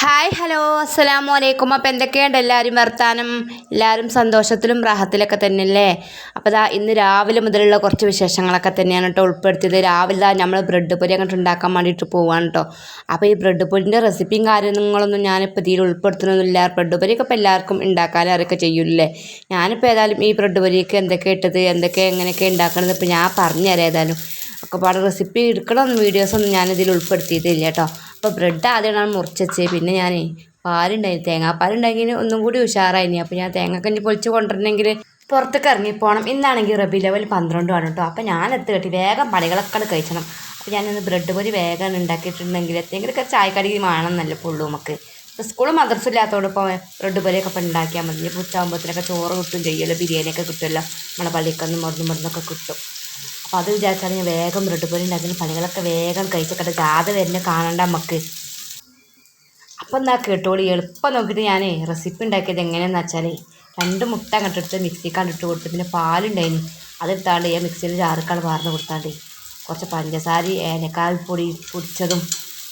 Hi hello അസ്സലാമു അലൈക്കും. അപ്പോൾ എന്തൊക്കെയുണ്ട് എല്ലാവരും വർത്താനം? എല്ലാവരും സന്തോഷത്തിലും റാഹത്തിലൊക്കെ തന്നെയല്ലേ? അപ്പോൾ ഇന്ന് രാവിലെ മുതലുള്ള കുറച്ച് വിശേഷങ്ങളൊക്കെ തന്നെയാണ് കേട്ടോ ഉൾപ്പെടുത്തിയത്. രാവിലെ നമ്മൾ ബ്രെഡ് പൊരി അങ്ങോട്ട് ഉണ്ടാക്കാൻ വേണ്ടിയിട്ട് പോവാണ് കേട്ടോ. അപ്പോൾ ഈ ബ്രെഡ് പൊരിൻ്റെ റെസിപ്പിയും കാര്യങ്ങളൊന്നും ഞാനിപ്പോൾ ഇതിൽ ഉൾപ്പെടുത്തുന്നൊന്നുമില്ല. ബ്രെഡ് പൊരിയൊക്കെ ഇപ്പോൾ എല്ലാവർക്കും ഉണ്ടാക്കാനും അറിയൊക്കെ ചെയ്യൂല്ലേ. ഞാനിപ്പോൾ ഏതായാലും ഈ ബ്രെഡ് പൊരിക്ക് എന്തൊക്കെ ഇട്ടത് എങ്ങനെയൊക്കെ ഉണ്ടാക്കണത് ഇപ്പോൾ ഞാൻ പറഞ്ഞുതരാം. ഏതായാലും ഒക്കെ പാടെ റെസിപ്പി എടുക്കണമെന്ന് വീഡിയോസൊന്നും ഞാനിതിൽ ഉൾപ്പെടുത്തിയിട്ടില്ല കേട്ടോ. അപ്പോൾ ബ്രെഡ് ആദ്യമാണ് മുറിച്ച് പിന്നെ ഞാൻ പാലുണ്ടായി തേങ്ങാപ്പാലുണ്ടെങ്കിൽ ഒന്നും കൂടി ഉഷാറായിനി. അപ്പോൾ ഞാൻ തേങ്ങക്കഞ്ഞി പൊളിച്ച് കൊണ്ടുവരണമെങ്കിൽ പുറത്തേക്ക് ഇറങ്ങിപ്പോകണം. ഇന്നാണെങ്കിൽ റബി ലെവൽ 12 ആണ് കേട്ടോ. അപ്പോൾ ഞാൻ കെട്ടി വേഗം പണികളൊക്കെ കഴിച്ചണം. അപ്പോൾ ഞാനൊന്ന് ബ്രെഡ് പൊരി വേഗം ഉണ്ടാക്കിയിട്ടുണ്ടെങ്കിൽ എന്തെങ്കിലുമൊക്കെ ചായക്കടി വേണമെന്നല്ല പുള്ളൂ നമുക്ക്. ഇപ്പോൾ സ്കൂളും മദ്രസും ഇല്ലാത്തതുകൊണ്ട് ഇപ്പോൾ ബ്രെഡ് പൊരിയൊക്കെ ഇപ്പോൾ ഉണ്ടാക്കിയാൽ മതി. ഇപ്പോൾ ഉച്ചയാകുമ്പോഴത്തേനൊക്കെ ചോറ് കിട്ടും ചെയ്യുമല്ലോ, ബിരിയാണിയൊക്കെ കിട്ടുമല്ലോ, നമ്മളെ പള്ളിക്കൊന്നും മരുന്നൊക്കെ കിട്ടും. അപ്പോൾ അത് വിചാരിച്ചാൽ ഞാൻ വേഗം ബ്രെഡ് പൊരി ഉണ്ടാക്കുന്ന പണികളൊക്കെ വേഗം കഴിച്ചൊക്കെ ജാഥ വരുന്ന കാണണ്ട നമുക്ക്. അപ്പം എന്താ കേട്ടോളി, എളുപ്പം നോക്കിയിട്ട് ഞാൻ റെസിപ്പി ഉണ്ടാക്കിയത് എങ്ങനെയാണെന്ന് വെച്ചാൽ 2 മുട്ട അങ്ങോട്ടെടുത്ത് മിക്സിക്കാണ്ട് ഇട്ട് കൊടുത്ത് പിന്നെ പാലുണ്ടായിന് അതെടുത്താണ്ട് ഞാൻ മിക്സിയിൽ ചാറിക്കാണ്ട് വാർന്ന് കൊടുത്താണ്ട് കുറച്ച് പഞ്ചസാര ഏലക്കായ പൊടി പൊടിച്ചതും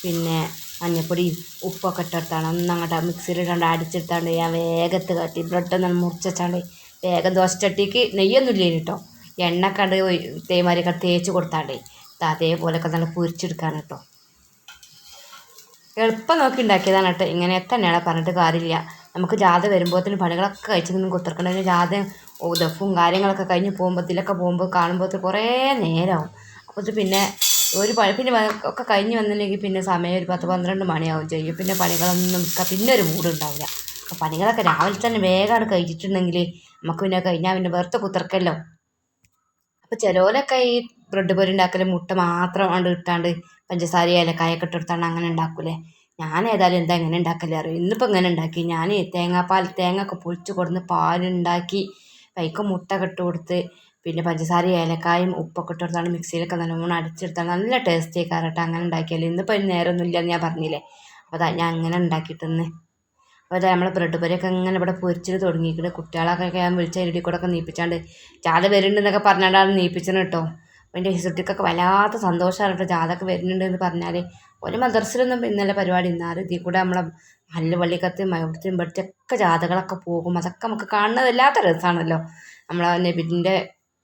പിന്നെ മഞ്ഞൾപ്പൊടി ഉപ്പൊക്കെ ഇട്ടെടുത്താണ് ഒന്നങ്ങോട്ട് മിക്സിയിലിട്ടാണ്ട് അടിച്ചെടുത്താണ്ട് ഞാൻ വേഗത്ത് കാട്ടി ബ്രെഡൊന്നും മുറിച്ചാണ്ട് വേഗം ദോശച്ചട്ടിക്ക് നെയ്യൊന്നും ഇല്ലേന് കേട്ടോ, എണ്ണക്കണ്ട് തേമാരിയൊക്കെ തേച്ച് കൊടുത്താണ്ടേ അതേപോലെയൊക്കെ നല്ല പൊരിച്ചെടുക്കാൻ കേട്ടോ. എളുപ്പം നോക്കി ഉണ്ടാക്കിയതാണ് കേട്ടോ. ഇങ്ങനെ തന്നെയാണ് പറഞ്ഞിട്ട് കാര്യമില്ല. നമുക്ക് ജാഥ വരുമ്പോഴത്തേന് പണികളൊക്കെ കഴിച്ച് നിന്ന് കുത്തിർക്കണതിന് ജാഥ ദഫും കാര്യങ്ങളൊക്കെ കഴിഞ്ഞ് പോകുമ്പോൾ കാണുമ്പോൾ കുറേ നേരമാവും. അപ്പോൾ പിന്നെ പിന്നെ ഒക്കെ കഴിഞ്ഞ് വന്നിട്ടുണ്ടെങ്കിൽ പിന്നെ സമയം ഒരു 10-12 മണിയാവും ചെയ്യും. പിന്നെ പണികളൊന്നും പിന്നെ ഒരു മൂഡ് ഉണ്ടാവില്ല. അപ്പോൾ പണികളൊക്കെ രാവിലെ തന്നെ വേഗമാണ് കഴിച്ചിട്ടുണ്ടെങ്കിൽ നമുക്ക് പിന്നെ കഴിഞ്ഞാൽ പിന്നെ വെറുതെ കുത്തിർക്കല്ലോ. അപ്പോൾ ചിലവരൊക്കെ ഈ ബ്രെഡ് പൊരി ഉണ്ടാക്കൽ മുട്ട മാത്രം കൊണ്ട് ഇട്ടാണ്ട് പഞ്ചസാര ഏലക്കായൊക്കെ ഇട്ടെടുത്താണ്ട് അങ്ങനെ ഉണ്ടാക്കൂലേ. ഞാൻ ഏതായാലും എങ്ങനെ ഉണ്ടാക്കല്ലേ അറിയും. ഇന്നിപ്പോൾ ഇങ്ങനെ ഉണ്ടാക്കി. ഞാൻ തേങ്ങ ഒക്കെ പൊളിച്ച് കൊടുന്ന് പാലുണ്ടാക്കി പൈക്ക് മുട്ട ഇട്ട് കൊടുത്ത് പിന്നെ പഞ്ചസാര ഏലക്കായും ഉപ്പൊക്കെ ഇട്ടെടുത്താണ് മിക്സിയിലൊക്കെ നല്ലോണം അടിച്ചെടുത്താണ് നല്ല ടേസ്റ്റ് ആയിക്കാറട്ടെ അങ്ങനെ ഉണ്ടാക്കിയാൽ. ഇന്നിപ്പോൾ അതിന് നേരമൊന്നും ഇല്ലയെന്ന് ഞാൻ പറഞ്ഞില്ലേ. അപ്പോൾ ഞാൻ അങ്ങനെ ഉണ്ടാക്കിയിട്ടെന്ന്. അപ്പോൾ നമ്മളെ ബ്രെഡ് പൊരിയൊക്കെ അങ്ങനെ ഇവിടെ പൊരിച്ചിട്ട് തുടങ്ങിയിട്ട് കുട്ടികളൊക്കെ ഞാൻ വിളിച്ച ഇടി കൂടെ ഒക്കെ നീപ്പിച്ചാണ്ട് ജാഥ വരുന്നുണ്ടെന്നൊക്കെ പറഞ്ഞാണ്ടാണ് നീപ്പിച്ചത് കേട്ടോ. അപ്പോൾ എൻ്റെ ഹിസുട്ടിക്കൊക്കെ വല്ലാത്ത സന്തോഷമാണ് കേട്ടോ ജാഥയൊക്കെ വരുന്നുണ്ടെന്ന് പറഞ്ഞാൽ. ഒരു മദർസിലൊന്നും ഇന്നലെ പരിപാടി ഇന്നാലും ഇതിൽ കൂടെ നമ്മളെ നല്ല പള്ളിക്കത്ത് മയത്തിനും ഇവിടുത്തെയൊക്കെ ജാഥകളൊക്കെ പോകും. അതൊക്കെ നമുക്ക് കാണുന്നത് വല്ലാത്ത രസമാണല്ലോ.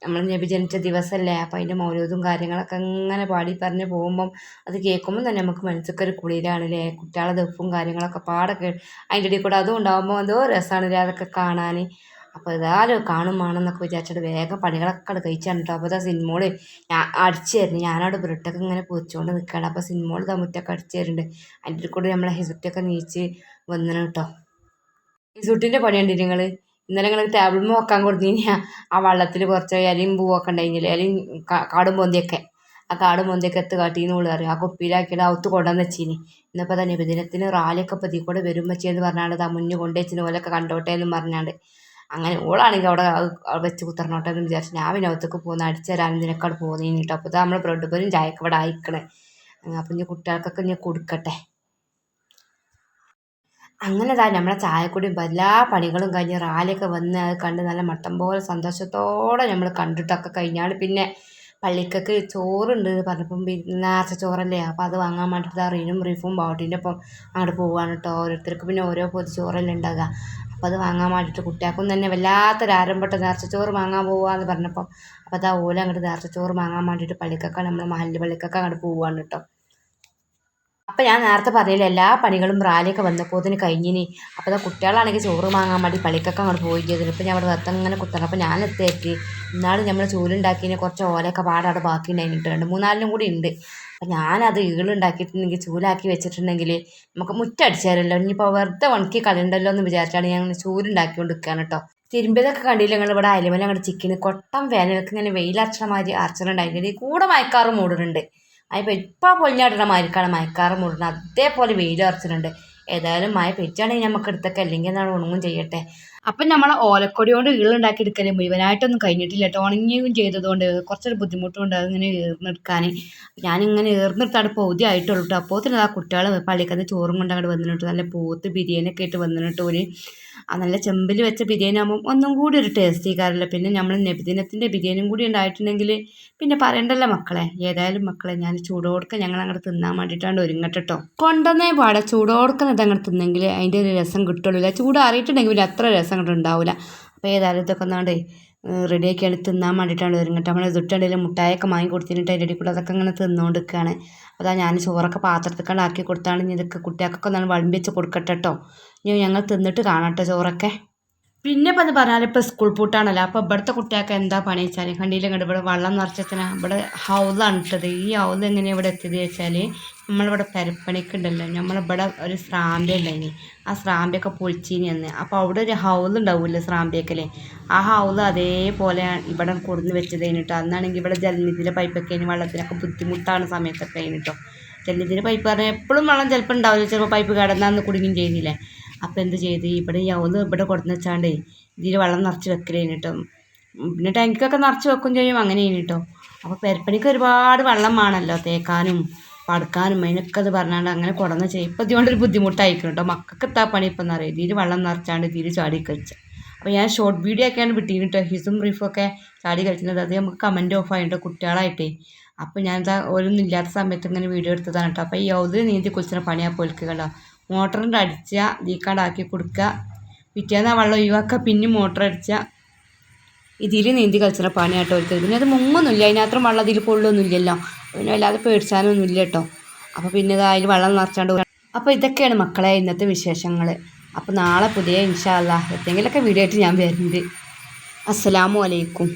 നമ്മൾ നബി ജനിച്ച ദിവസമല്ലേ. അപ്പോൾ അതിൻ്റെ മൗലൂദും കാര്യങ്ങളൊക്കെ അങ്ങനെ പാടി പറഞ്ഞ് പോകുമ്പം അത് കേൾക്കുമ്പം തന്നെ നമുക്ക് മനസ്സിലൊരു കുളിരാണല്ലേ. കുട്ടികളെ ദഫും കാര്യങ്ങളൊക്കെ പാടൊക്കെ അതിൻ്റെ ഇടയിൽ കൂടെ അതും ഉണ്ടാകുമ്പോൾ എന്തോ രസമാണല്ലേ അതൊക്കെ കാണാൻ. അപ്പോൾ ഏതായാലും കാണുമാണെന്നൊക്കെ വിചാരിച്ചിട്ട് വേഗം പണികളൊക്കെ കഴിച്ചാണ് കേട്ടോ. അപ്പോൾ സിനിമോള് അടിച്ചു തരുന്നു. ഞാനവിടെ ബ്രെഡൊക്കെ ഇങ്ങനെ പൊരിച്ചുകൊണ്ട് നിൽക്കുകയാണ്. അപ്പോൾ സിനിമോള് മുറ്റൊക്കെ അടിച്ചു തരുന്നുണ്ട്. അതിൻ്റെ കൂടെ നമ്മളെ ഹിസുട്ടിയൊക്കെ നീച്ച് വന്നു കേട്ടോ. ഹിസുട്ടിൻ്റെ പണി കണ്ടിട്ട് നിങ്ങൾ ഇന്നലെ നിങ്ങൾ ടേബിളിൽ വെക്കാൻ കൊടുത്തില്ല ആ വെള്ളത്തിൽ കുറച്ച് ഇലയും പൂവൊക്കെ ഉണ്ടായിരുന്നില്ല, ഇലയും കാടും പൊന്തിയൊക്കെ. ആ കാടും പൊന്തിയൊക്കെ കാട്ടിന്ന് ഉള്ളു അറിയാം. ആ കുപ്പിയിലാക്കിയിട്ട് അവത്ത് കൊണ്ടുവന്ന് വെച്ചിനി. ഇന്നിപ്പോൾ തന്നെ നബിദിനത്തിന് റാലിയൊക്കെ ഇപ്പോൾ ഇതിൽ കൂടെ വരും വെച്ചെന്ന് പറഞ്ഞാണ്ട് ആ മുന്നിൽ കൊണ്ടുവച്ചിന് ഓലൊക്കെ കണ്ടോട്ടെ എന്നും പറഞ്ഞാണ്ട് അങ്ങനെ ഓളാണെങ്കിൽ അവിടെ വെച്ച് കുത്തർന്നോട്ടെ എന്ന് വിചാരിച്ചു ഞാൻ പിന്നെ അവത്തേക്ക് പോകുന്ന അടിച്ചു തരാനും ഇതിനൊക്കെ അവിടെ പോകുന്നതിന് കേട്ടോ. അപ്പോൾ നമ്മൾ ബ്രെഡ് പൊരിയും ചായക്ക് ഇവിടെ അയക്കണേ. അപ്പം ഇനി കുട്ടികൾക്കൊക്കെ ഇനി കൊടുക്കട്ടെ. അങ്ങനെ നമ്മളെ ചായക്കുടിയും എല്ലാ പണികളും കഴിഞ്ഞ് റാലിയൊക്കെ വന്ന് അത് കണ്ട് നല്ല മട്ടം പോലെ സന്തോഷത്തോടെ നമ്മൾ കണ്ടിട്ടൊക്കെ കഴിഞ്ഞാൽ പിന്നെ പള്ളിക്കൊക്കെ ചോറുണ്ട് എന്ന് പറഞ്ഞപ്പം നേർച്ച ചോറല്ലേ. അപ്പോൾ അത് വാങ്ങാൻ വേണ്ടിയിട്ട് റീനും റീഫും ബൗട്ടിൻ്റെ ഒപ്പം അങ്ങോട്ട് പോവുകയാണ് കേട്ടോ. ഓരോരുത്തർക്ക് പിന്നെ ഓരോ പൊതി ചോറല്ലേ ഉണ്ടാകുക. അപ്പോൾ അത് വാങ്ങാൻ വേണ്ടിയിട്ട് കുട്ടികൾക്കും തന്നെ വല്ലാത്തൊരു ആരംഭട്ട നേർച്ച ചോറ് വാങ്ങാൻ പോവുകയെന്ന് പറഞ്ഞപ്പം അപ്പോൾ ഓല അങ്ങോട്ട് നേർച്ച ചോറ് വാങ്ങാൻ വേണ്ടിയിട്ട് പള്ളിക്കൊക്കെ നമ്മൾ മഹല്ല് പള്ളിക്കൊക്കെ അങ്ങോട്ട് പോവുകയാണ് കേട്ടോ. അപ്പം ഞാൻ നേരത്തെ പറഞ്ഞില്ല എല്ലാ പണികളും റാലിയൊക്കെ വന്നപ്പോഴത്തേന് കഴിഞ്ഞിനി. അപ്പോൾ കുട്ടികളാണെങ്കിൽ ചോറ് വാങ്ങാൻ വേണ്ടി പള്ളിക്കൊക്കെ അങ്ങോട്ട് പോയി ചെയ്തിട്ട് ഇപ്പം ഞാൻ അവിടെ വെറുതെ ഇങ്ങനെ കുത്തണം. അപ്പോൾ ഞാൻ എത്തിയേക്ക് ഇന്നാളും നമ്മൾ ചൂലുണ്ടാക്കിയതിന് കുറച്ച് ഓലയൊക്കെ പാടവിടെ ബാക്കി ഉണ്ടായിട്ട് 2-3 കൂടി ഉണ്ട്. അപ്പം ഞാനത് ഈളുണ്ടാക്കിയിട്ടുണ്ടെങ്കിൽ ചൂലാക്കി വെച്ചിട്ടുണ്ടെങ്കിൽ നമുക്ക് മുറ്റടിച്ചാലല്ലോ. ഇനിയിപ്പോൾ വെറുതെ ഉണക്കി കളയണ്ടല്ലോ എന്ന് വിചാരിച്ചാണ് ഞാൻ ചൂലുണ്ടാക്കിക്കൊണ്ട് നിൽക്കുകയാണ് കേട്ടോ. തിരുമ്പിയതൊക്കെ കണ്ടില്ല ഞങ്ങൾ ഇവിടെ അയലുമല അങ്ങോട്ട് ചിക്കന് കൊട്ടം വേനൽക്ക് ഇങ്ങനെ വെയിലർച്ചണ മാതിരി അർച്ചനുണ്ടായിട്ട് കൂടെ മയക്കാറും മൂടുന്നുണ്ട്. അതിപ്പോൾ ഇപ്പോൾ പൊളിഞ്ഞാടുന്ന മയക്കാണ് മയക്കാറ് മൂടുന്നത് അതേപോലെ വെയിൽ അറച്ചിട്ടുണ്ട്. ഏതായാലും മഴ പെറ്റാണെങ്കിൽ നമുക്ക് എടുത്തൊക്കെ അല്ലെങ്കിൽ എന്താണ് ഉണങ്ങും ചെയ്യട്ടെ. അപ്പം നമ്മൾ ഓലക്കൊടി കൊണ്ട് ഈളുണ്ടാക്കി എടുക്കൽ മുഴുവനായിട്ടൊന്നും കഴിഞ്ഞിട്ടില്ല കേട്ടോ. ഉണങ്ങിയും ചെയ്തതുകൊണ്ട് കുറച്ചൊരു ബുദ്ധിമുട്ടുണ്ട് അതിങ്ങനെ ഏർന്നെടുക്കാൻ. ഞാനിങ്ങനെ ഏർന്നെടുത്താണ് പൗതി ആയിട്ടുള്ളൂ കേട്ടോ. അപ്പോൾ തന്നെ ആ കുട്ടികൾ പള്ളിക്കന്ന് ചോറും കൊണ്ട് അങ്ങോട്ട് വന്നിട്ട് നല്ല പോത്ത് ബിരിയാണിയൊക്കെ ആയിട്ട് വന്നിട്ട് ഒരു ആ നല്ല ചെമ്പിൽ വെച്ച ബിരിയാണി ആകുമ്പോൾ ഒന്നും കൂടി ഒരു ടേസ്റ്റ് ചെയ്യാറില്ല. പിന്നെ നമ്മൾ നബിദിനത്തിൻ്റെ ബിരിയാണിയും കൂടി ഉണ്ടായിട്ടുണ്ടെങ്കിൽ പിന്നെ പറയണ്ടല്ലോ മക്കളെ. ഏതായാലും മക്കളെ ഞാൻ ചൂടോടൊക്കെ ഞങ്ങൾ അങ്ങോട്ട് തിന്നാൻ വേണ്ടിയിട്ടാണ് ഒരുങ്ങട്ടെ കേട്ടോ. കൊണ്ടുവന്നേ പാടെ ചൂടോടൊക്കെ അതങ്ങനെ തിന്നെങ്കിൽ അതിൻ്റെ ഒരു രസം കിട്ടുള്ളൂ. ചൂടാറിയിട്ടുണ്ടെങ്കിൽ അത്ര രസം അങ്ങോട്ട് ഉണ്ടാവില്ല. അപ്പോൾ ഏതായാലും ഇതൊക്കെ ഒന്നാണ്ട് റെഡിയാക്കിയാണ് തിന്നാൻ വേണ്ടിയിട്ടാണ് വരുന്നത്. നമ്മൾ ഇതിട്ടുണ്ടെങ്കിൽ മുട്ടായൊക്കെ വാങ്ങി കൊടുത്തിട്ട് അതിൻ്റെ ഇടയിൽ കൂടെ അതൊക്കെ ഇങ്ങനെ തിന്നുകൊണ്ട് നിൽക്കുകയാണ്. അതാ ഞാൻ ചോറൊക്കെ പാത്രത്തിൽ ആക്കി കൊടുത്താണ്. ഇനി ഇതൊക്കെ കുട്ടികൾക്കൊക്കെ ഒന്നാണ് വിളമ്പി വെച്ച് കൊടുക്കട്ടെ കേട്ടോ. ഇനി ഞങ്ങൾ തിന്നിട്ട് കാണാം കേട്ടോ ചോറൊക്കെ. പിന്നെ ഇപ്പം എന്ന് പറഞ്ഞാൽ ഇപ്പോൾ സ്കൂൾ പൂട്ടാണല്ലോ. അപ്പോൾ ഇവിടുത്തെ കുട്ടികൾക്ക് എന്താ പണി വെച്ചാൽ കണ്ടിയില്ല കണ്ട് ഇവിടെ വെള്ളം നിറച്ചതിനാ ഇവിടെ ഹൗലാണ് ഇട്ടത്. ഈ ഹൗസ് എങ്ങനെയാണ് ഇവിടെ എത്തിയത് വെച്ചാൽ നമ്മളിവിടെ പെരപ്പണിക്കുണ്ടല്ലോ, നമ്മളിവിടെ ഒരു സ്രാമ്പ ഉണ്ടായിനി. ആ സ്രാമ്പയൊക്കെ പൊളിച്ചിനി എന്ന്. അപ്പോൾ അവിടെ ഒരു ഹൗസ് ഉണ്ടാവില്ലേ സ്രാമ്പയൊക്കെ, ആ ഹൗസ് അതേപോലെ ഇവിടെ കൊടുന്ന് വെച്ചത് കഴിഞ്ഞിട്ടോ. അന്നാണെങ്കിൽ ഇവിടെ ജലനിധിയിലെ പൈപ്പൊക്കെ ഇനി വെള്ളത്തിനൊക്കെ ബുദ്ധിമുട്ടാണ് സമയത്തൊക്കെ കഴിഞ്ഞിട്ടോ. ജലനിധിയിലെ പൈപ്പ് പറഞ്ഞാൽ എപ്പോഴും വെള്ളം ചിലപ്പോൾ ഉണ്ടാവില്ല, ചിലപ്പോൾ പൈപ്പ് കിടന്നാന്ന് കുടുങ്ങുകയും ചെയ്യുന്നില്ലേ. അപ്പോൾ എന്ത് ചെയ്ത് ഇവിടെ ഈ ഹൗസ് ഇവിടെ കൊടുന്ന് വെച്ചാണ്ടേ ഇതിൽ വെള്ളം നിറച്ച് വെക്കലേന് കേട്ടോ. പിന്നെ ടാങ്കിക്കൊക്കെ നിറച്ച് വെക്കും ചെയ്യും, അങ്ങനെ കേട്ടോ. അപ്പോൾ പെരപ്പണിക്ക് ഒരുപാട് വെള്ളം വേണമല്ലോ, തേക്കാനും പടുക്കാനും അതിനൊക്കെ അത് പറഞ്ഞാണ്ട് അങ്ങനെ കൊടുന്ന് ചെയ്യും. ഇപ്പോൾ ഇതുകൊണ്ടൊരു ബുദ്ധിമുട്ടായിരിക്കും കേട്ടോ. മക്കൾക്ക് എത്താ പണി ഇപ്പം എന്നറിയാം, ഇതിൽ വെള്ളം നിറച്ചാണ്ട് ഇതിൽ ചാടി കളിച്ച്. അപ്പോൾ ഞാൻ ഷോർട്ട് വീഡിയോ ഒക്കെയാണ് വിട്ടിന് കേട്ടോ. ഹിസും റീഫൊക്കെ ചാടി കളിക്കുന്നത്. അത് നമുക്ക് കമൻറ്റ് ഓഫ് ആയിട്ടോ കുട്ടികളായിട്ടേ. അപ്പോൾ ഞാനിതാ ഓരോന്നും ഇല്ലാത്ത സമയത്ത് ഇങ്ങനെ വീഡിയോ എടുത്തതാണ് കേട്ടോ. അപ്പോൾ ഈ ഹൗസിൽ നീന്തി കുളിച്ചിട്ട് പണിയാ പോൽക്ക് കണ്ടോ. മോട്ടറിൻ്റെ അടിച്ചാൽ ദീക്കാണ്ടാക്കി കൊടുക്കുക, പിറ്റേന്ന് ആ വെള്ളം ഒഴിവാക്കുക, പിന്നെ മോട്ടർ അടിച്ചാൽ ഇതിൽ നീന്തി കളിച്ചിട്ട് പണിയാട്ടോ ഒരുക്കുക. പിന്നെ അത് മുങ്ങൊന്നുമില്ല, അതിനകത്തും വെള്ളം ഇതിൽ കൊള്ളൊന്നുമില്ലല്ലോ, പിന്നെ വല്ലാതെ പേടിച്ചാനൊന്നുമില്ല കേട്ടോ. അപ്പോൾ പിന്നെ അതിൽ വെള്ളം നിറച്ചാണ്ട്. അപ്പോൾ ഇതൊക്കെയാണ് മക്കളെ ഇന്നത്തെ വിശേഷങ്ങൾ. അപ്പോൾ നാളെ പുതിയ ഇൻഷാ അല്ലാഹ് എന്തെങ്കിലുമൊക്കെ വീഡിയോ ആയിട്ട് ഞാൻ വരുന്നുണ്ട്. അസ്സലാമു അലൈക്കും.